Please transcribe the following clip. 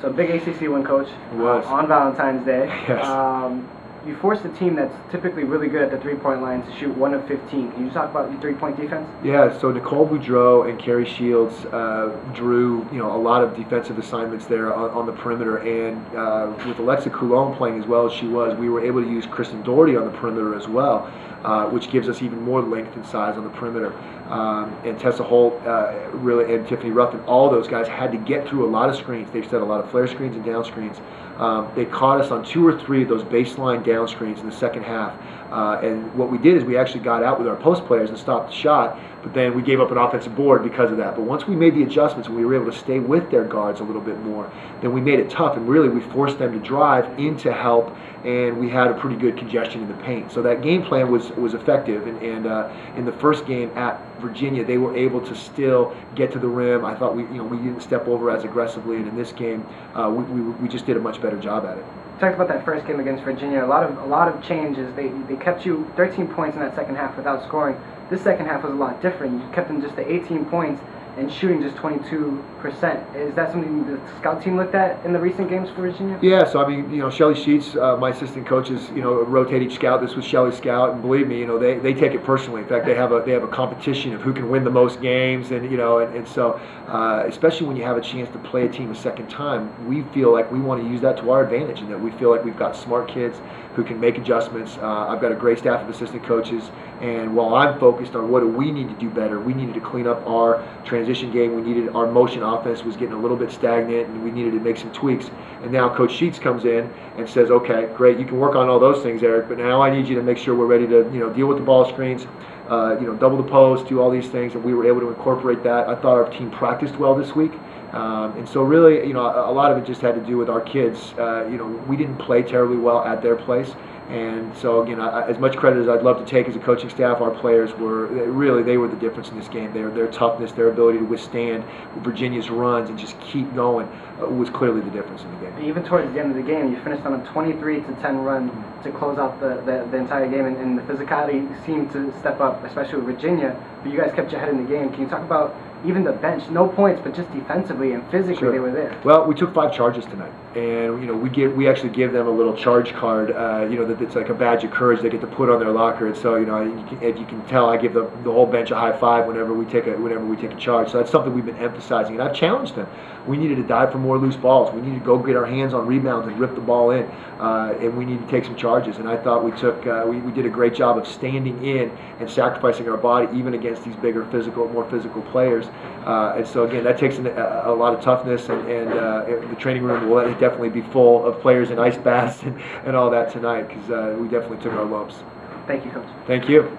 So big ACC win, Coach. It was. On Valentine's Day. Yes. You forced a team that's typically really good at the three-point line to shoot 1 of 15. Can you talk about your three-point defense? Yeah, so Nicole Boudreau and Kerri Shields drew a lot of defensive assignments there on the perimeter, and with Alexa Coulomb playing as well as she was, we were able to use Kristen Doherty on the perimeter as well, which gives us even more length and size on the perimeter. And Tessa Holt really, and Tiffany Ruffin, all those guys had to get through a lot of screens. They set a lot of flare screens and down screens. They caught us on 2 or 3 of those baseline down screens in the second half. And what we did is we actually got out with our post players and stopped the shot, but then we gave up an offensive board because of that. But once we made the adjustments and we were able to stay with their guards a little bit more, then we made it tough, and really we forced them to drive into help, and we had a pretty good congestion in the paint. So that game plan was effective, and in the first game at Virginia, they were able to still get to the rim. I thought we didn't step over as aggressively, and in this game, we just did a much better job at it. Talked about that first game against Virginia. A lot of changes. They kept you 13 points in that second half without scoring. This second half was a lot different. You kept them just to 18 points and shooting just 22%. Is that something the scout team looked at in the recent games for Virginia? Yeah, so I mean, Shelly Sheets, my assistant coaches, rotate each scout. This was Shelly's scout, and believe me, they take it personally. In fact, they have a competition of who can win the most games, and so especially when you have a chance to play a team a second time, we feel like we want to use that to our advantage, and that we feel like we've got smart kids who can make adjustments. I've got a great staff of assistant coaches, and while I'm focused on what do we need to do better, we needed to clean up our transition game. We needed our motion offense was getting a little bit stagnant, and we needed to make some tweaks. And now Coach Sheets comes in and says, "Okay, great, you can work on all those things, Eric, but now I need you to make sure we're ready to deal with the ball screens, double the post, do all these things." And we were able to incorporate that. I thought our team practiced well this week. And so really, a lot of it just had to do with our kids. We didn't play terribly well at their place. And so, again, as much credit as I'd love to take as a coaching staff, our players they were the difference in this game. Their toughness, their ability to withstand Virginia's runs and just keep going was clearly the difference in the game. Even towards the end of the game, you finished on a 23-10 run to close out the entire game, and the physicality seemed to step up, especially with Virginia. But you guys kept your head in the game. Can you talk about even the bench, no points, but just defensively and physically, sure, they were there? Well, we took 5 charges tonight, and we actually give them a little charge card, that it's like a badge of courage they get to put on their locker. And so, if you can tell, I give the whole bench a high five whenever we take a charge. So that's something we've been emphasizing, and I've challenged them. We needed to dive for more loose balls. We needed to go get our hands on rebounds and rip the ball in, and we need to take some charges. And I thought we did a great job of standing in and sacrificing our body even against these more physical players. And so again, that takes a lot of toughness, and the training room will definitely be full of players in ice baths and all that tonight, because we definitely took our lumps. Thank you, Coach. Thank you.